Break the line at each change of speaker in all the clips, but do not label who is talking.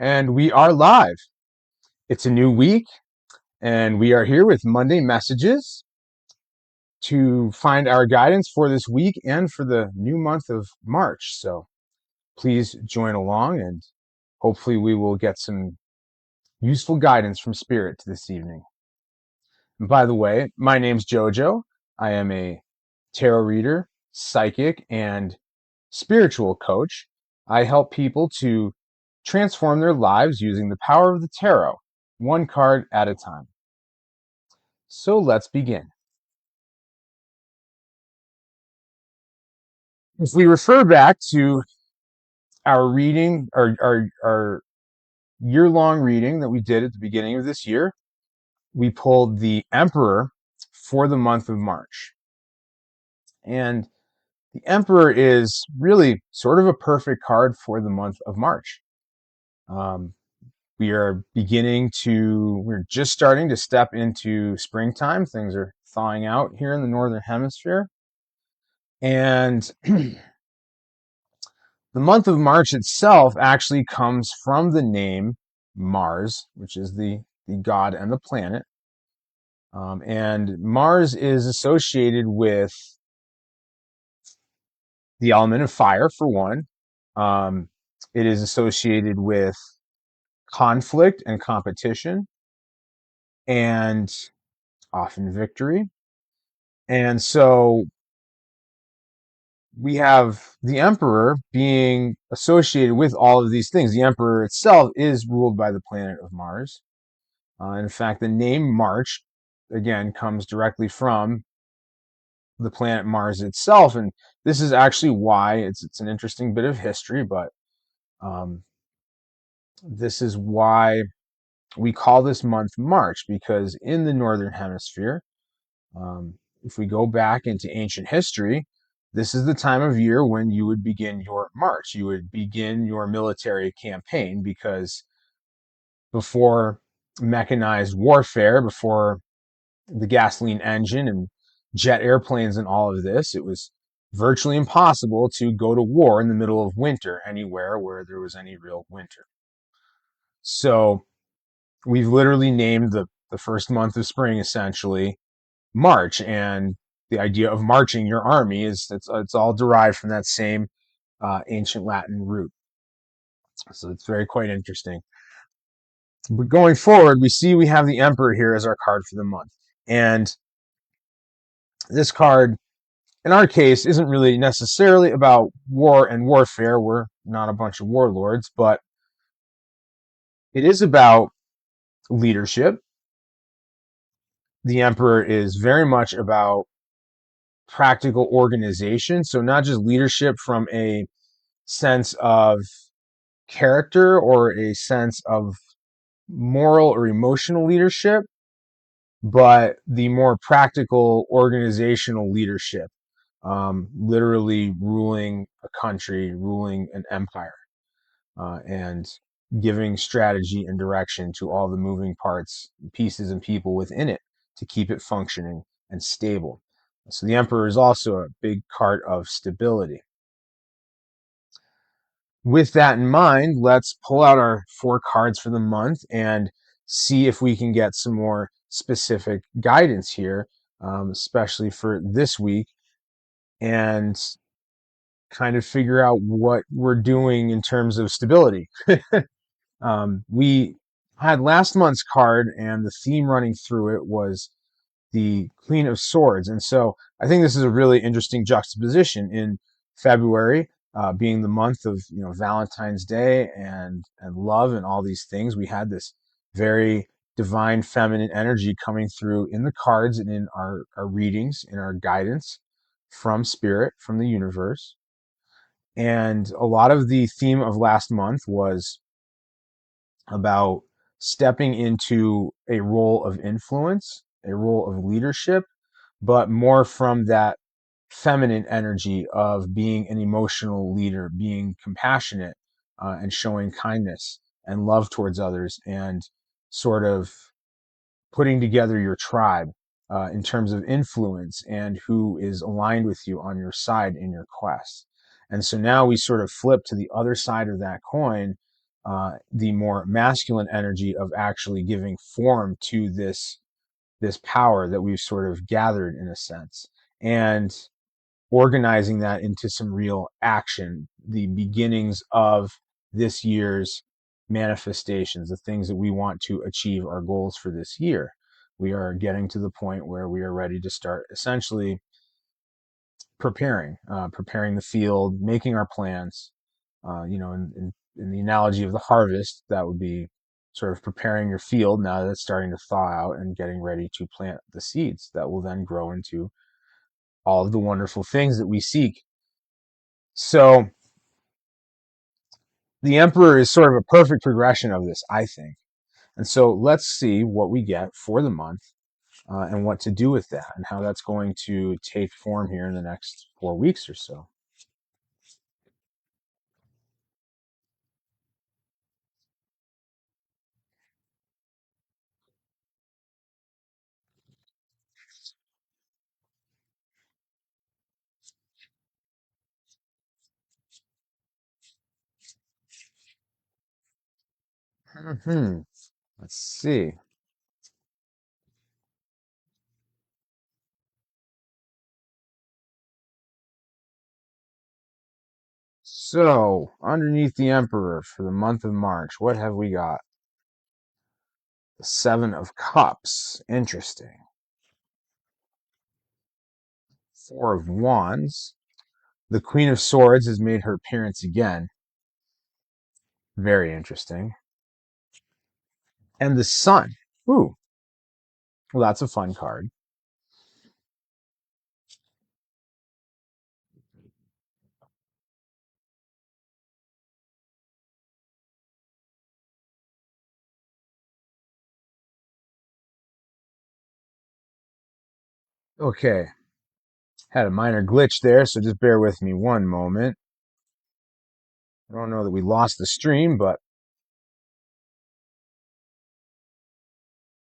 And we are live. It's a new week, and we are here with Monday messages to find our guidance for this week and for the new month of March. So please join along, and hopefully, we will get some useful guidance from Spirit this evening. And by the way, my name's JoJo. I am a tarot reader, psychic, and spiritual coach. I help people to transform their lives using the power of the tarot, one card at a time. So let's begin. If we refer back to our reading, our year-long reading that we did at the beginning of this year, we pulled the Emperor for the month of March. And the Emperor is really sort of a perfect card for the month of March. Um, we're just starting to step into springtime. Things are thawing out here in the Northern Hemisphere. And the month of March itself actually comes from the name Mars, which is the god and the planet. And Mars is associated with the element of fire, for one. It is associated with conflict and competition, and often victory. And so we have the Emperor being associated with all of these things. The Emperor itself is ruled by the planet of Mars. In fact, the name March, again, comes directly from the planet Mars itself. And this is actually why it's an interesting bit of history, but um, this is why we call this month March, because in the Northern Hemisphere, um, if we go back into ancient history, this is the time of year when you would begin your march. You would begin your military campaign, because before mechanized warfare, before the gasoline engine and jet airplanes and all of this, it was virtually impossible to go to war in the middle of winter anywhere where there was any real winter. So we've literally named the first month of spring essentially March, and the idea of marching your army it's all derived from that same ancient Latin root. So it's very quite interesting. But going forward, we have the Emperor here as our card for the month. And this card, in our case, isn't really necessarily about war and warfare. We're not a bunch of warlords, but it is about leadership. The Emperor is very much about practical organization. So not just leadership from a sense of character or a sense of moral or emotional leadership, but the more practical organizational leadership, literally ruling a country, ruling an empire, and giving strategy and direction to all the moving parts, pieces, and people within it to keep it functioning and stable. So the Emperor is also a big card of stability. With that in mind, let's pull out our 4 cards for the month and see if we can get some more specific guidance here, especially for this week, and kind of figure out what we're doing in terms of stability. We had last month's card, and the theme running through it was the Queen of Swords. And so I think this is a really interesting juxtaposition in February, being the month of Valentine's Day and love and all these things. We had this very divine feminine energy coming through in the cards and in our readings, in our guidance from Spirit, from the universe. And a lot of the theme of last month was about stepping into a role of influence, a role of leadership, but more from that feminine energy of being an emotional leader, being compassionate, and showing kindness and love towards others, and sort of putting together your tribe in terms of influence and who is aligned with you on your side in your quest. And so now we sort of flip to the other side of that coin, the more masculine energy of actually giving form to this power that we've sort of gathered in a sense, and organizing that into some real action, the beginnings of this year's manifestations, the things that we want to achieve, our goals for this year. We are getting to the point where we are ready to start essentially preparing the field, making our plans. In the analogy of the harvest, that would be sort of preparing your field now that it's starting to thaw out and getting ready to plant the seeds that will then grow into all of the wonderful things that we seek. So the Emperor is sort of a perfect progression of this, I think. And so let's see what we get for the month, and what to do with that and how that's going to take form here in the next 4 weeks or so. Hmm. Let's see. So, underneath the Emperor for the month of March, what have we got? The Seven of Cups. Interesting. Four of Wands. The Queen of Swords has made her appearance again. Very interesting. And the Sun. Ooh, well, that's a fun card. Okay, had a minor glitch there, so just bear with me one moment. I don't know that we lost the stream, but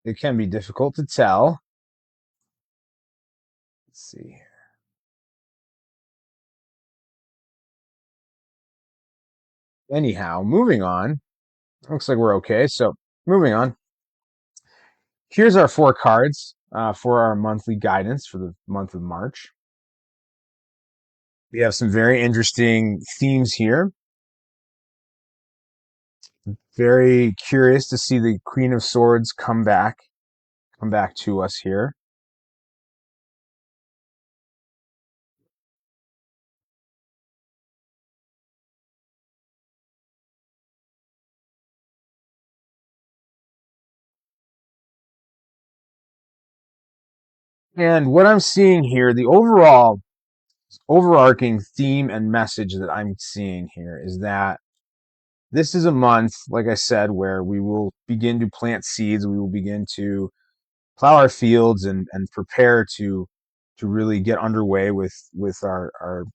it can be difficult to tell. Let's see. Anyhow, moving on. Looks like we're okay. So, moving on. Here's our four cards for our monthly guidance for the month of March. We have some very interesting themes here. Very curious to see the Queen of Swords come back to us here. And what I'm seeing here, the overall overarching theme and message that I'm seeing here is that this is a month, like I said, where we will begin to plant seeds. We will begin to plow our fields and prepare to really get underway with our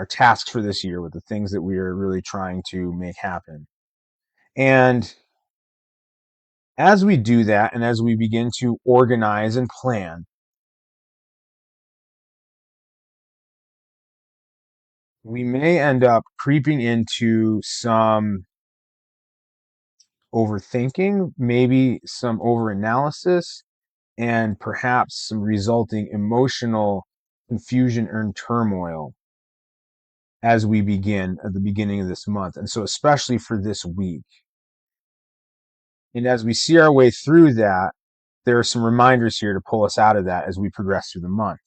tasks for this year, with the things that we are really trying to make happen. And as we do that, and as we begin to organize and plan, we may end up creeping into some overthinking, maybe some overanalysis, and perhaps some resulting emotional confusion and turmoil as we begin at the beginning of this month. And so, especially for this week. And as we see our way through that, there are some reminders here to pull us out of that as we progress through the month.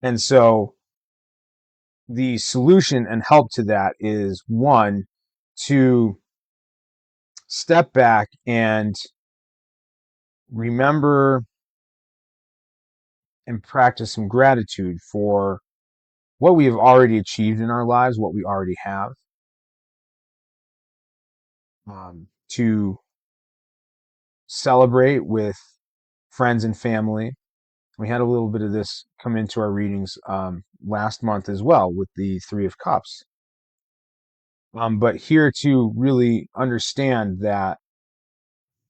And so, the solution and help to that is one, to step back and remember and practice some gratitude for what we have already achieved in our lives, what we already have, to celebrate with friends and family. We had a little bit of this come into our readings last month as well with the Three of Cups. But here to really understand that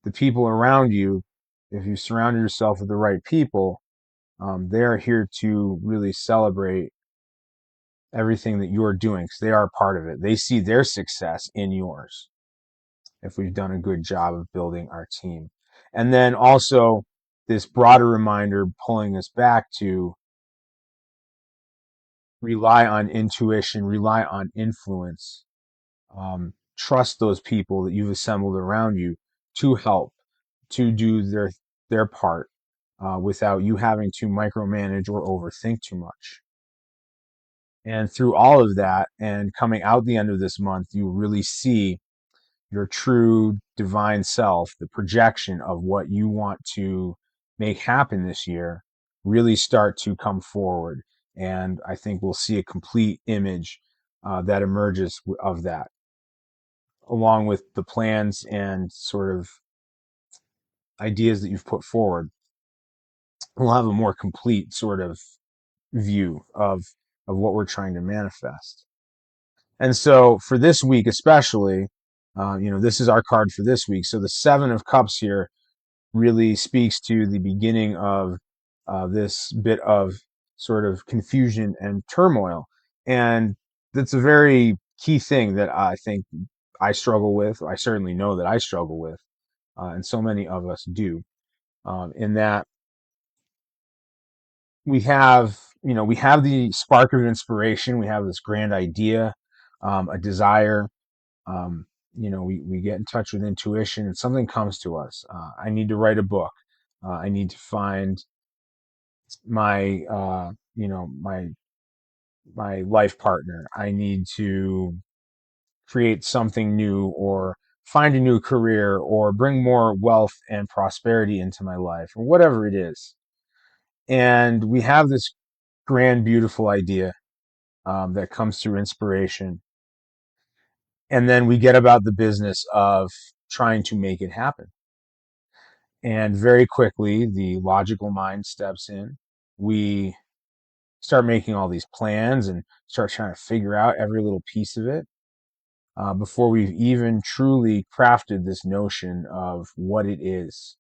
the people around you, if you surround yourself with the right people, they are here to really celebrate everything that you're doing because they are part of it. They see their success in yours if we've done a good job of building our team. And then also this broader reminder pulling us back to rely on intuition, rely on influence, trust those people that you've assembled around you to help, to do their part without you having to micromanage or overthink too much. And through all of that, and coming out the end of this month, you really see your true divine self, the projection of what you want to make happen this year, really start to come forward. And I think we'll see a complete image that emerges of that, along with the plans and sort of ideas that you've put forward. We'll have a more complete sort of view of what we're trying to manifest. And so for this week, especially, this is our card for this week. So the Seven of Cups here really speaks to the beginning of this bit of sort of confusion and turmoil. And that's a very key thing that I think I struggle with. I certainly know that I struggle with, and so many of us do, in that we have the spark of inspiration, we have this grand idea, a desire. We get in touch with intuition and something comes to us. I need to write a book. I need to find my, my life partner. I need to create something new or find a new career or bring more wealth and prosperity into my life or whatever it is. And we have this grand, beautiful idea that comes through inspiration. And then we get about the business of trying to make it happen. And very quickly, the logical mind steps in. We start making all these plans and start trying to figure out every little piece of it before we've even truly crafted this notion of what it is.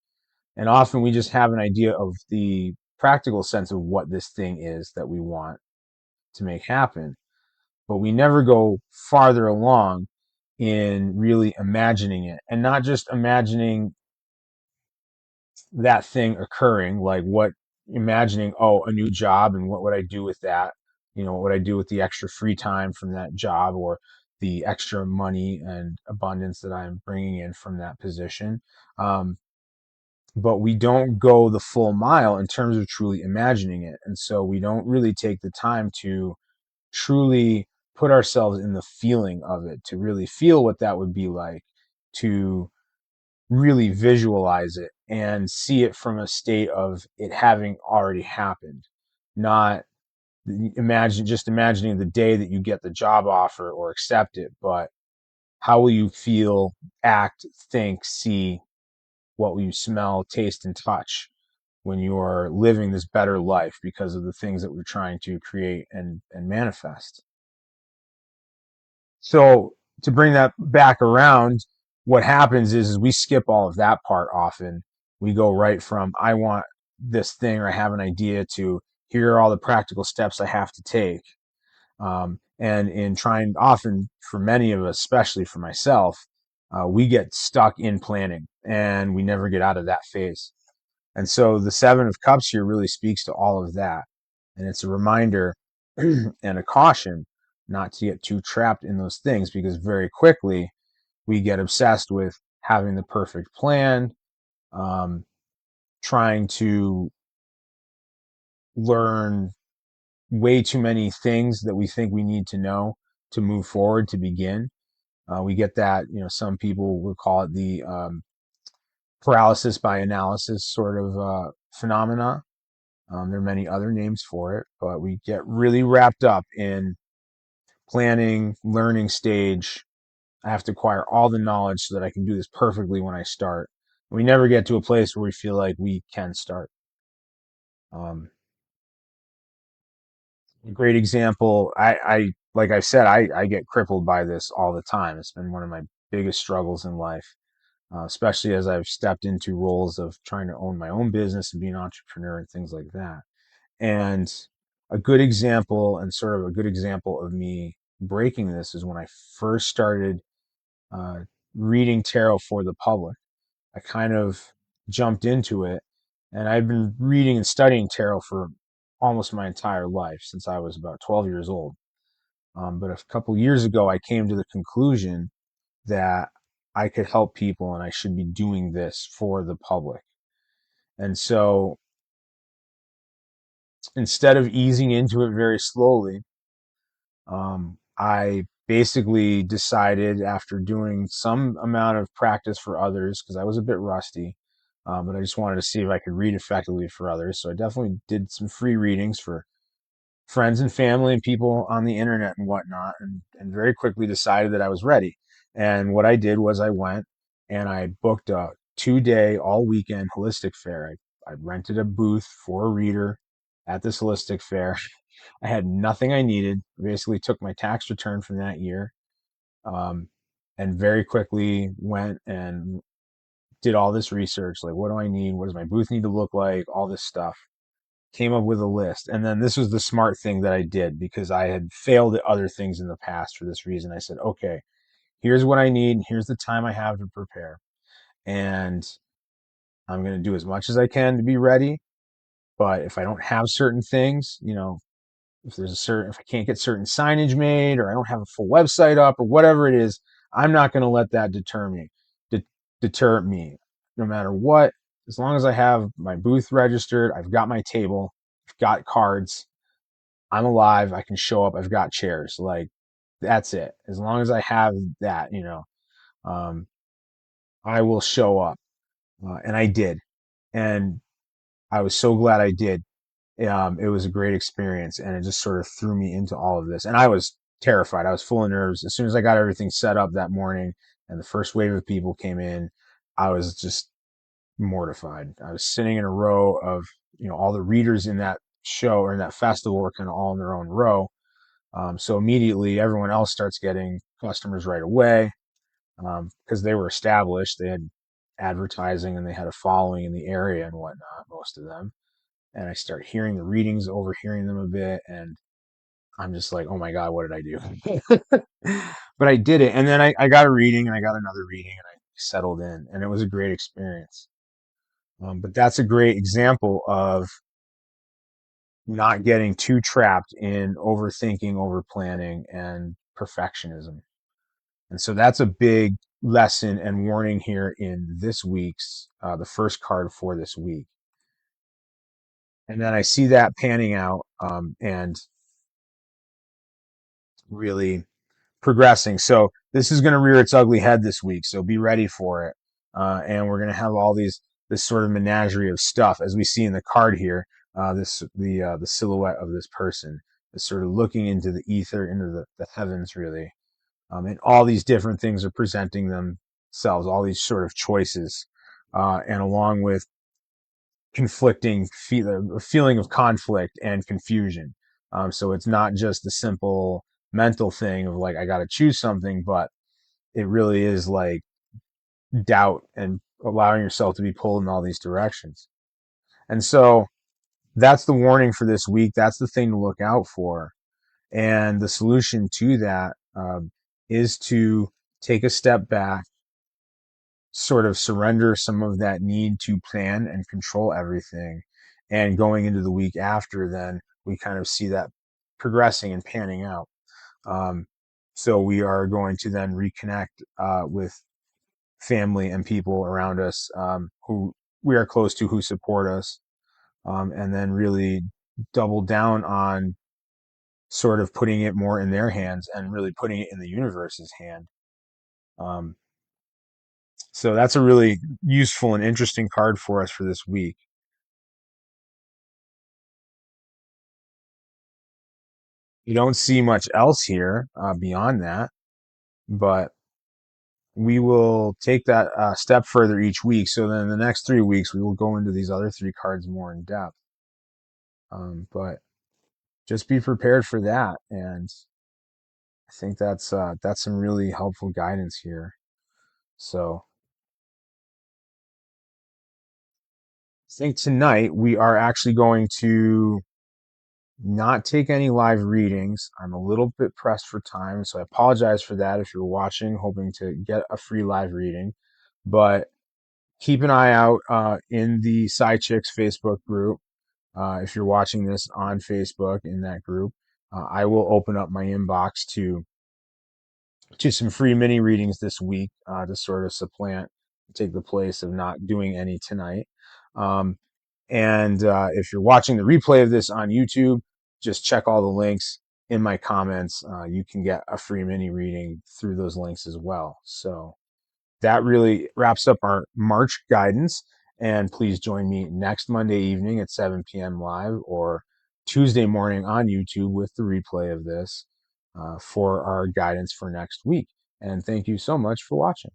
And often we just have an idea of the practical sense of what this thing is that we want to make happen, but we never go farther along in really imagining it, and not just imagining that thing occurring, like imagining, oh, a new job and what would I do with that? What would I do with the extra free time from that job or the extra money and abundance that I'm bringing in from that position? But we don't go the full mile in terms of truly imagining it. And so we don't really take the time to truly put ourselves in the feeling of it, to really feel what that would be like, to really visualize it and see it from a state of it having already happened, not imagining the day that you get the job offer or accept it, but how will you feel, act, think, see, what will you smell, taste, and touch when you are living this better life because of the things that we're trying to create and manifest. So to bring that back around, what happens is we skip all of that part often. We go right from I want this thing or I have an idea to here are all the practical steps I have to take. And in trying, often for many of us, especially for myself, we get stuck in planning and we never get out of that phase. And so the Seven of Cups here really speaks to all of that. And it's a reminder and a caution not to get too trapped in those things because very quickly we get obsessed with having the perfect plan, um, trying to learn way too many things that we think we need to know to move forward to begin. We get that, some people would call it the paralysis by analysis sort of phenomena. There are many other names for it, but we get really wrapped up in planning, learning stage. I have to acquire all the knowledge so that I can do this perfectly when I start. We never get to a place where we feel like we can start. Um, a great example, I like I said, I get crippled by this all the time. It's been one of my biggest struggles in life, especially as I've stepped into roles of trying to own my own business and be an entrepreneur and things like that. And a good example, and sort of a good example of me breaking this, is when I first started uh, reading tarot for the public. I kind of jumped into it, and I've been reading and studying tarot for almost my entire life since I was about 12 years old. But a couple years ago, I came to the conclusion that I could help people and I should be doing this for the public. And so instead of easing into it very slowly, I basically decided, after doing some amount of practice for others, because I was a bit rusty, but I just wanted to see if I could read effectively for others. So I definitely did some free readings for friends and family and people on the internet and whatnot, and very quickly decided that I was ready. And what I did was I went and I booked a 2 day, all weekend holistic fair. I rented a booth for a reader at this holistic fair. I had nothing I needed. Basically, took my tax return from that year, um, and very quickly went and did all this research. Like, what do I need? What does my booth need to look like? All this stuff. Came up with a list. And then this was the smart thing that I did, because I had failed at other things in the past for this reason. I said, okay, here's what I need. Here's the time I have to prepare. And I'm going to do as much as I can to be ready. But if I don't have certain things, if I can't get certain signage made, or I don't have a full website up, or whatever it is, I'm not going to let that de- deter me, no matter what. As long as I have my booth registered, I've got my table, I've got cards, I'm alive, I can show up, I've got chairs. Like, that's it. As long as I have that, um, I will show up. And I did. And I was so glad I did. It was a great experience, and it just sort of threw me into all of this. And I was terrified. I was full of nerves. As soon as I got everything set up that morning and the first wave of people came in, I was just mortified. I was sitting in a row of, all the readers in that show, or in that festival, were kind of all in their own row. So immediately everyone else starts getting customers right away, because they were established. They had advertising and they had a following in the area and whatnot, most of them. And I start hearing the readings, overhearing them a bit, and I'm just like, oh my God, what did I do? But I did it. And then I got a reading, and I got another reading, and I settled in, and it was a great experience. But that's a great example of not getting too trapped in overthinking, over planning, and perfectionism. And so that's a big lesson and warning here in this week's, the first card for this week. And then I see that panning out, and really progressing. So this is going to rear its ugly head this week. So be ready for it. And we're going to have this sort of menagerie of stuff, as we see in the card here. The silhouette of this person is sort of looking into the ether, into the heavens, really. And all these different things are presenting themselves, all these sort of choices, and along with a feeling of conflict and confusion. So it's not just the simple mental thing of like, I got to choose something, but it really is like doubt and allowing yourself to be pulled in all these directions. And so that's the warning for this week. That's the thing to look out for. And the solution to that, is to take a step back, sort of surrender some of that need to plan and control everything. And going into the week after, then we kind of see that progressing and panning out. Um, so we are going to then reconnect, with family and people around us, who we are close to, who support us, and then really double down on sort of putting it more in their hands and really putting it in the universe's hand. Um, so that's a really useful and interesting card for us for this week. You don't see much else here, beyond that, but we will take that, step further each week. So then in the next 3 weeks, we will go into these other three cards more in depth. But just be prepared for that. And I think that's some really helpful guidance here. So I think tonight we are actually going to not take any live readings. I'm a little bit pressed for time, so I apologize for that if you're watching, hoping to get a free live reading. But keep an eye out in the Side Chicks Facebook group. If you're watching this on Facebook in that group, I will open up my inbox to some free mini readings this week to sort of take the place of not doing any tonight. Um, and if you're watching the replay of this on YouTube, just check all the links in my comments. You can get a free mini reading through those links as well. So that really wraps up our March guidance. And please join me next Monday evening at 7 p.m. live or Tuesday morning on YouTube with the replay of this for our guidance for next week. And thank you so much for watching.